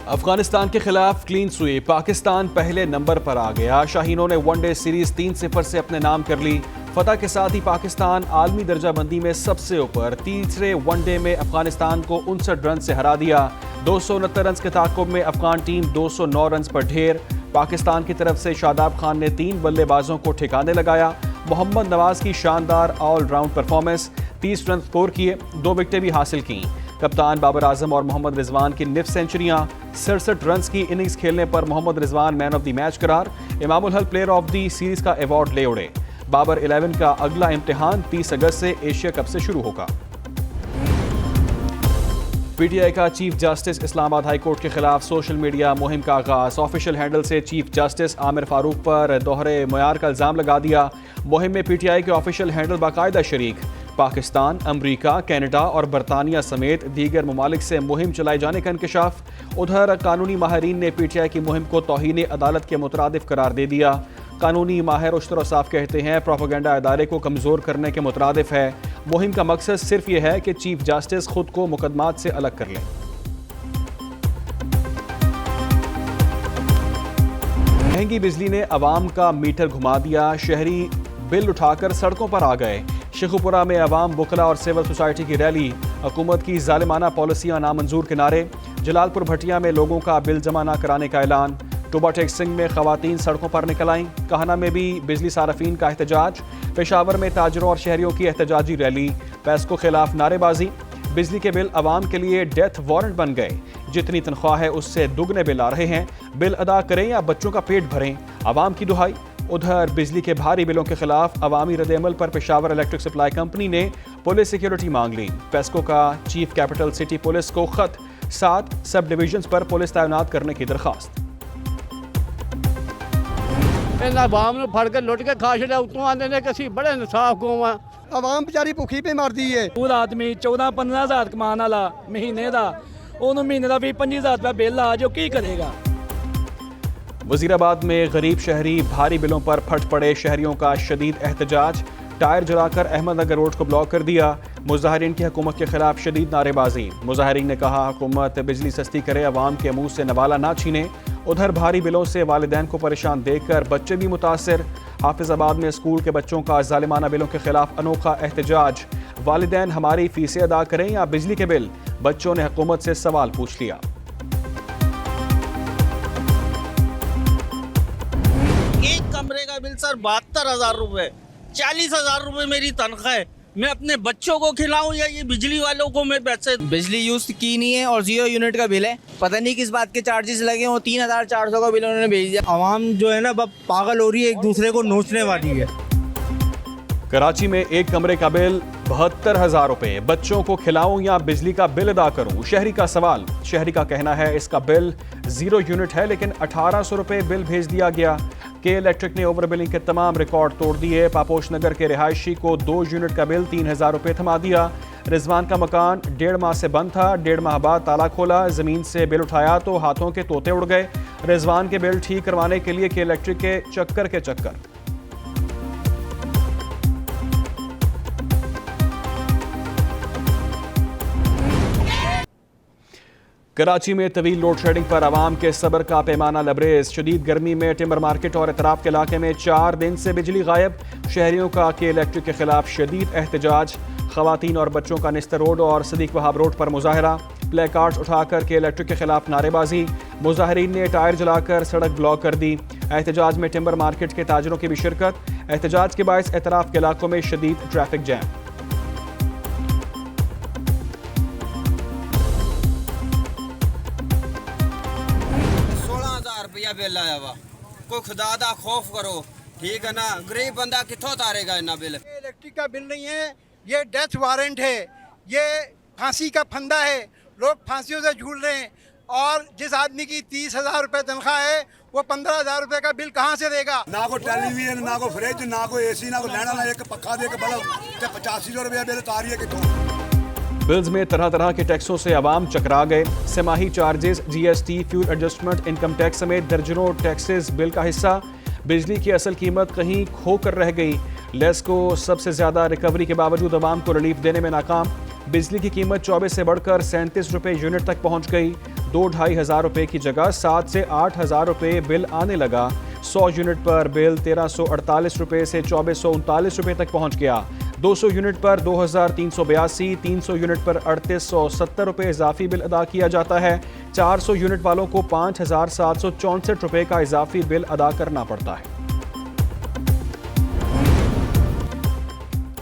अफगानिस्तान के खिलाफ clean sweep, Pakistan पहले नंबर पर आ गया। शाहीनों ने वनडे सीरीज 3-0 से अपने नाम कर ली। फतह के साथ ही पाकिस्तान आलमी दर्जाबंदी में सबसे ऊपर। तीसरे वनडे में अफगानिस्तान को 59 रन से हरा दिया। 269 रन के ताकुब में अफगान टीम 209 रन पर ढेर। पाकिस्तान की तरफ से शादाब खान ने 3 बल्लेबाजों को ठिकाने लगाया। मोहम्मद नवाज की शानदार ऑलराउंड परफॉर्मेंस, 30 रन स्कोर किए, 2 विकेटें भी हासिल की। कप्तान बाबर आजम और मोहम्मद रिजवान की निफ सेंचुरियां। 67 रन की इनिंग्स खेलने पर Mohammad Rizwan man of the match करार। Imamul Haq player of the series का अवार्ड ले उड़े। बाबर 11 का अगला इम्तिहान 30 अगस्त से एशिया कप से शुरू होगा। पीटीआई का chief justice Islamabad high court के खिलाफ सोशल मीडिया मुहिम का आगाज। ऑफिशियल हैंडल से चीफ जस्टिस आमिर फारूक पर दोहरे मयार का इल्जाम लगा दिया। मुहिम में पीटीआई के ऑफिशियल हैंडल बाकायदा शरीक। पाकिस्तान, अमरीका, कनाडा और बरतानिया समेत दीगर ममालिक से मुहिम चलाए जाने का इंकशाफ। उधर कानूनी माहिरीन ने पीटीआई की मुहिम को तौहीन अदालत के मुतरादिफ करार दे दिया। कानूनी माहिर उश्तर साफ कहते हैं प्रोपेगेंडा इदारे को कमज़ोर करने के मुतरादिफ है। मुहिम का मकसद सिर्फ ये है कि चीफ जस्टिस खुद को मुकदमात से अलग कर लें। महंगी बिजली ने अवाम का मीटर घुमा दिया। शहरी बिल उठाकर सड़कों पर आ गए। शेखुपुरा में अवाम, बुकला और सिविल सोसाइटी की रैली। हुकूमत की जालिमाना पॉलिसियां नामंजूर के नारे। जलालपुर भटिया में लोगों का बिल जमा न कराने का ऐलान। टोबा टेक्सिंग में खवातीन सड़कों पर निकल आईं। काहना में भी बिजली सारफीन का एहतजाज। पेशावर में ताजरों और शहरियों की एहतजाजी रैली। पैसको खिलाफ नारेबाजी। बिजली के बिल अवाम के लिए डेथ वारंट बन गए। जितनी तनख्वाह है उससे दुगने बिल आ रहे हैं। बिल अदा करें या बच्चों का पेट भरें, अवाम की दुहाई। उधर बिजली के भारी बिलों के खिलाफ अवामी रद्द-ए-अमल पर पेशावर इलेक्ट्रिक सप्लाई कंपनी ने पुलिस सिक्योरिटी मांग ली। पेस्को का चीफ कैपिटल सिटी पुलिस को खत, 7 सब डिवीजन पर पुलिस तैनात करने की दरखास्त। अवाम ने फड़ के लुट के खा छड़िया। उतों आते ने कि बड़े इंसाफ को अवाम बेचारी भुखी पे मरदी है। पूरा आदमी 14-15 हज़ार कमान वाला महीने का, उन्होंने महीने का 20-25 हज़ार बिल आ जो की करेगा। वजीराबाद में गरीब शहरी भारी बिलों पर फट पड़े। शहरियों का शदीद एहतजाज। टायर जलाकर अहमदनगर रोड को ब्लॉक कर दिया। मुजाहिरीन की हुकूमत के खिलाफ शदीद नारेबाजी। मुजाहिरीन ने कहा हुकूमत बिजली सस्ती करे, अवाम के मुंह से नवाला ना छीने। उधर भारी बिलों से वालिदैन को परेशान देखकर बच्चे भी मुतासिर। हाफिजाबाद में स्कूल के बच्चों का जालिमाना बिलों के खिलाफ अनोखा एहतजाज। वालिदैन हमारी फीसें अदा करें या बिजली के बिल, बच्चों ने हुकूमत से सवाल पूछ लिया। एक कमरे का बिल सर 72,000 रुपए, 40,000 रुपए मेरी तनख्वाह है। मैं अपने बच्चों को खिलाऊं या ये बिजली वालों को मैं पैसे? बिजली यूज की नहीं है और 0 यूनिट का बिल है। पता नहीं किस बात के चार्जेस लगे हो। 3,400 का बिल उन्होंने भेज दिया। आवाम जो है ना पागल हो रही है, एक दूसरे को नोचने वाली है। कराची में एक कमरे का बिल 72,000 रुपए। बच्चों को खिलाऊं या बिजली का बिल अदा करूं, शहरी का सवाल। शहरी का कहना है इसका बिल 0 यूनिट है लेकिन 1,800 रुपए बिल भेज दिया गया। के इलेक्ट्रिक ने ओवर बिलिंग के तमाम रिकॉर्ड तोड़ दिए। पापोश नगर के रिहायशी को 2 यूनिट का बिल 3,000 रुपए थमा दिया। रिजवान का मकान 1.5 माह से बंद था। 1.5 माह बाद ताला खोला, जमीन से बिल उठाया तो हाथों के तोते उड़ गए। रिजवान के बिल ठीक करवाने के लिए के इलेक्ट्रिक के चक्कर। 'कराची में तवील लोड शेडिंग पर आवाम के सब्र का पैमाना लबरेज। शदीद गर्मी में टिम्बर मार्केट और इतराफ के इलाके में 4 दिन से बिजली गायब। शहरियों का के इलेक्ट्रिक के खिलाफ शदीद एहतजाज। खवातीन और बच्चों का निस्तर रोड और सदीक वहाब रोड पर मुजाहरा। प्ले कार्ड्स उठाकर के इलेक्ट्रिक के खिलाफ नारेबाजी। मुजाहिरीन ने टायर जलाकर सड़क ब्लॉक कर दी। एहतजाज में टिम्बर मार्केट के ताजरों की भी शिरकत। एहतजाज के बायस इतराफ के इलाकों में शदीद ट्रैफिक जैम। 16,000 रुपया बिल आया हुआ। कोई खुदा दा खौफ करो, ठीक है ना। गरीब बंदा कितों तारेगा इतना बिल? इलेक्ट्रिक का बिल नहीं है, ये डेथ वारंट है, ये फांसी का फंदा है। लोग फांसियों से झूल रहे हैं और जिस आदमी की 30,000 रुपए तनख्वाह है वो 15,000 रुपए का बिल कहाँ से देगा? ना को टेलीविजन, ना को फ्रिज, ना को एसी, ना को लैना, ना एक पक्का दे के बल्ब 85,000 रुपया बिल तारी है कितों। बिल्स में तरह तरह के टैक्सों से आवाम चकरा गए। समाही charges, GST, fuel adjustment, income tax समेत दर्जनों टैक्सेस बिल का हिस्सा। बिजली की असल कीमत कहीं खो कर रह गई। लेस को सबसे ज्यादा रिकवरी के बावजूद आवाम को रिलीफ देने में नाकाम। बिजली की कीमत 24 से बढ़कर 37 रुपए यूनिट तक पहुंच गई। 2-2.5 हज़ार रुपए की जगह 7 से 8 हज़ार रुपए बिल आने लगा। 100 यूनिट पर बिल 1348 रुपए से 2439 रुपए तक पहुंच गया। 200 यूनिट पर 2382, 300 यूनिट पर 3870 रुपए इजाफी बिल अदा किया जाता है। 400 यूनिट वालों को 5764 रुपए का इजाफी बिल अदा करना पड़ता है।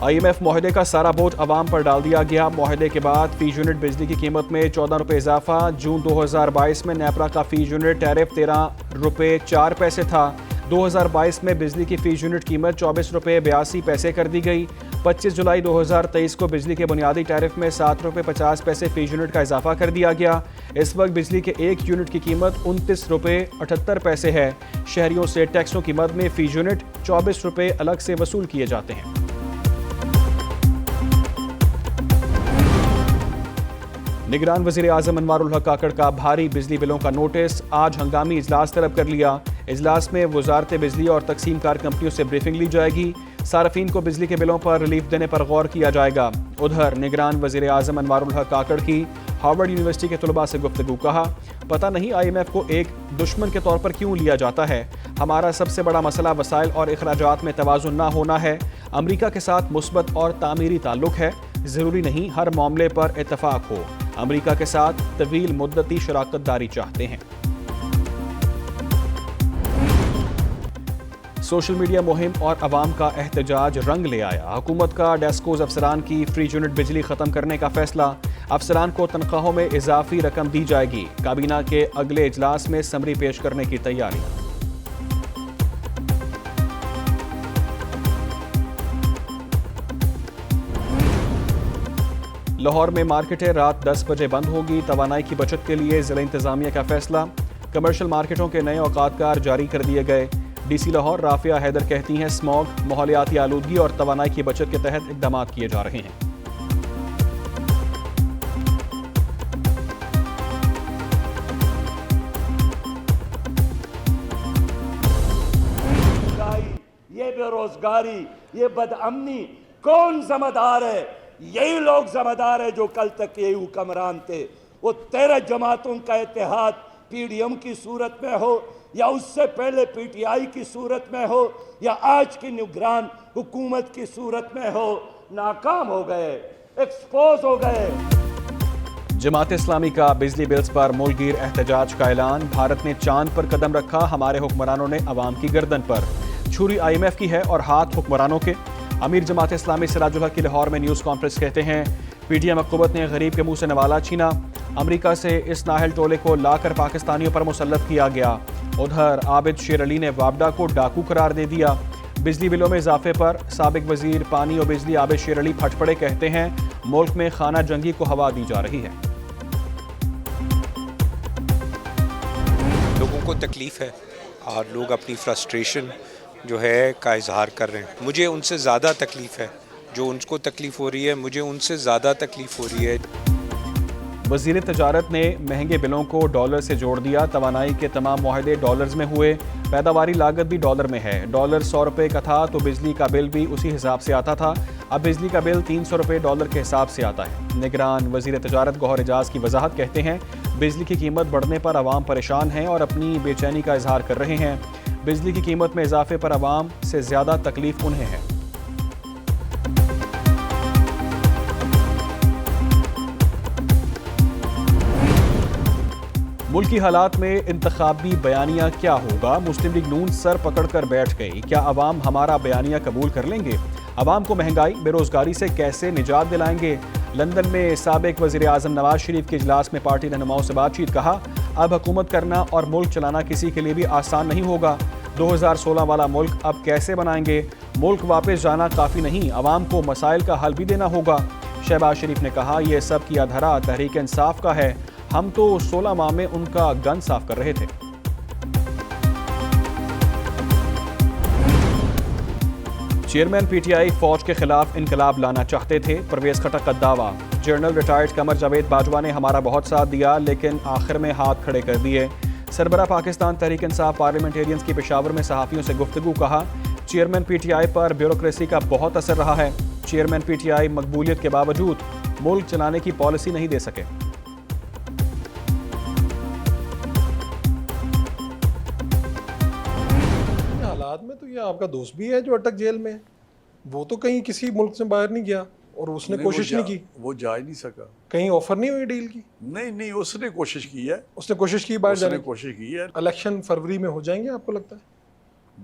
IMF मुआहदे का सारा बोझ अवाम पर डाल दिया गया। मुआहदे के बाद फी यूनिट बिजली की कीमत में 14 रुपए इजाफा। जून 2022 में नेपरा का फी यूनिट टैरिफ 13 रुपए 4 पैसे था। 2022 में बिजली की फी यूनिट कीमत 24 रुपए 82 पैसे कर दी गई। 25 जुलाई 2023 को बिजली के बुनियादी टैरिफ में 7 रुपए 50 पैसे फी यूनिट का इजाफा कर दिया गया। इस वक्त बिजली के 1 यूनिट की कीमत 29 रुपए 78 पैसे है। शहरियों से टैक्सों की मद में फी यूनिट 24 रुपए अलग से वसूल किए जाते हैं। निगरान वज़ीर आज़म अनवारुल हक काकड़ का भारी बिजली बिलों का नोटिस। आज हंगामी इजलास तलब कर लिया। इजलास में वजारत बिजली और तकसीम कार कंपनियों से ब्रीफिंग ली जाएगी। सार्फिन को बिजली के बिलों पर रिलीफ देने पर गौर किया जाएगा। उधर निगरान वज़ीर आज़म अनवारुल हक काकड़ की हार्वर्ड यूनिवर्सिटी के तलबा से गुफ्तगू। कहा, पता नहीं IMF को एक दुश्मन के तौर पर क्यों लिया जाता है। हमारा सबसे बड़ा मसला वसाइल और अखराजात में तवाज़ुन ना होना है। अमरीका के साथ मुस्बत और तामीरी ताल्लुक है। ज़रूरी नहीं हर मामले पर इत्तफाक हो। अमरीका के साथ तवील मुद्दती शराकत दारी चाहते हैं। सोशल मीडिया मुहिम और अवाम का एहतजाज रंग ले आया। हुकूमत का डेस्कोज अफसरान की फ्री यूनिट बिजली खत्म करने का फैसला। अफसरान को तनख्वाहों में इजाफी रकम दी जाएगी। काबीना के अगले इजलास में समरी पेश करने की तैयारी। लाहौर में मार्केटें रात 10 बजे बंद होगी। तवानाई की बचत के लिए जिला इंतजामिया का फैसला। कमर्शियल मार्केटों के नए औकातकार जारी कर दिए गए। DC लाहौर राफिया हैदर कहती हैं, स्मॉग, माहौलियाती आलूदगी और तवानाई की बचत के तहत इक़दाम किए जा रहे हैं। ये बेरोजगारी, ये बदअमनी कौन जिम्मेदार है? यही लोग जिम्मेदार है जो कल तक ये हुक्मरान थे। वो 13 जमातों का इत्तेहाद PDM की सूरत में हो या उससे पहले PTI की सूरत में हो या आज की निगरान हुकूमत की सूरत में हो, नाकाम हो गए, एक्सपोज हो गए। जमात इस्लामी का बिजली बिल्स पर मुल्कगीर एहतजाज का ऐलान। भारत ने चांद पर कदम रखा, हमारे हुक्मरानों ने अवाम की गर्दन पर। छुरी IMF की है और हाथ हुक्मरानों के। अमीर जमात इस्लामी सिराजुल हक की लाहौर में न्यूज़ कॉन्फ्रेंस कहते हैं, PTM हुकूमत ने गरीब के मुंह से नवाला छीना। अमेरिका से इस नाहल टोले को लाकर पाकिस्तानियों पर मुसल्लत किया गया। उधर आबिद शेर अली ने वापडा को डाकू करार दे दिया। बिजली बिलों में इजाफे पर साबिक वजीर पानी और बिजली आबिद शेर अली फट पड़े। कहते हैं, मुल्क में खाना जंगी को हवा दी जा रही है। लोगों को तकलीफ है और लोग अपनी फ्रस्ट्रेशन जो है का इजहार कर रहे हैं। मुझे उनसे ज़्यादा तकलीफ है। जो उनको तकलीफ हो रही है, मुझे उनसे ज़्यादा तकलीफ हो रही है। वज़ीर तजारत ने महंगे बिलों को डॉलर से जोड़ दिया। तवानाई के तमाम मुआहदे डॉलर्स में हुए। पैदावारी लागत भी डॉलर में है। डॉलर 100 रुपये का था तो बिजली का बिल भी उसी हिसाब से आता था। अब बिजली का बिल 300 रुपये डॉलर के हिसाब से आता है। निगरान वज़ीर तजारत गौहर एजाज की वजाहत कहते हैं, बिजली की कीमत बढ़ने पर आवाम परेशान हैं और अपनी बेचैनी का इजहार कर रहे हैं। बिजली की कीमत में इजाफे पर आवाम से ज़्यादा तकलीफ उन्हें है। मुल्की हालात में इंतखाबी बयानिया क्या होगा? मुस्लिम लीग नून सर पकड़कर बैठ गई। क्या अवाम हमारा बयानिया कबूल कर लेंगे? अवाम को महंगाई बेरोजगारी से कैसे निजात दिलाएंगे? लंदन में साबिक वज़ीर आज़म नवाज शरीफ के इजलास में पार्टी रहनुमाओं से बातचीत। कहा, अब हुकूमत करना और मुल्क चलाना किसी के लिए भी आसान नहीं होगा। 2016 वाला मुल्क अब कैसे बनाएंगे? मुल्क वापस जाना काफ़ी नहीं, अवाम को मसाइल का हल भी देना होगा। शहबाज शरीफ ने कहा, यह सब किया धरा तहरीक इंसाफ का है। हम तो 16 माह में उनका गन साफ कर रहे थे। चेयरमैन PTI फौज के खिलाफ इनकलाब लाना चाहते थे। परवेज खटक का दावा। जनरल रिटायर्ड कमर जावेद बाजवा ने हमारा बहुत साथ दिया लेकिन आखिर में हाथ खड़े कर दिए। सरबरा पाकिस्तान तहरीक इंसाफ पार्लियामेंटेरियंस की पेशावर में सहाफ़ियों से गुफ्तगू। कहा, चेयरमैन PTI पर ब्यूरोक्रेसी का बहुत असर रहा है। चेयरमैन PTI मकबूलियत के बावजूद मुल्क चलाने की पॉलिसी नहीं दे सके। साथ में तो ये आपका दोस्त भी है जो अटक जेल में है। वो तो कहीं किसी मुल्क से बाहर नहीं गया और उसने कोशिश नहीं की, वो जा ही नहीं सका। कहीं ऑफर नहीं हुई डील की? नहीं, उसने कोशिश की है। उसने कोशिश की बाहर जाने की? कोशिश की है। इलेक्शन फरवरी में हो जाएंगे आपको लगता है?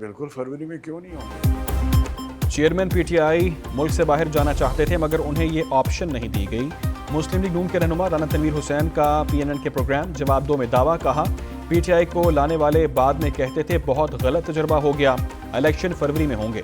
बिल्कुल, फरवरी में क्यों नहीं होंगे। चेयरमैन पीटीआई मुल्क से बाहर जाना चाहते थे मगर उन्हें ये ऑप्शन नहीं दी गई। मुस्लिम लीग नून के रहनुमा राना तनवीर हुसैन का PNN के प्रोग्राम जवाब 2 में दावा, कहा पीटीआई को लाने वाले बाद में कहते थे बहुत गलत तजुर्बा हो गया, इलेक्शन फरवरी में होंगे।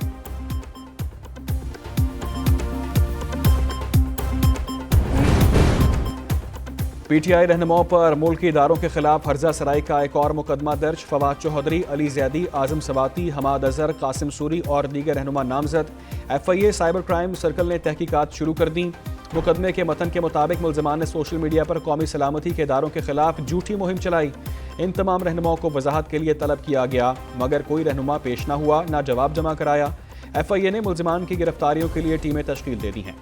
पीटीआई रहनुमाओं पर मुल्की इदारों के खिलाफ हर्जा सराई का एक और मुकदमा दर्ज। फवाद चौधरी, अली जैदी, आजम सवाती, हमाद अजहर, कासिम सूरी और दीगर रहनुमा नामजद। FIA साइबर क्राइम सर्कल ने तहकीकात शुरू कर दी। मुकदमे के मतन के मुताबिक मुलजमान ने सोशल मीडिया पर कौमी सलामती के इदारों के खिलाफ झूठी मुहिम चलाई। इन तमाम रहनुमाओं को वजाहत के लिए तलब किया गया मगर कोई रहनुमा पेश न हुआ, ना जवाब जमा कराया। FIA ने मुलजमान की गिरफ्तारियों के लिए टीमें तश्कील दे दी हैं।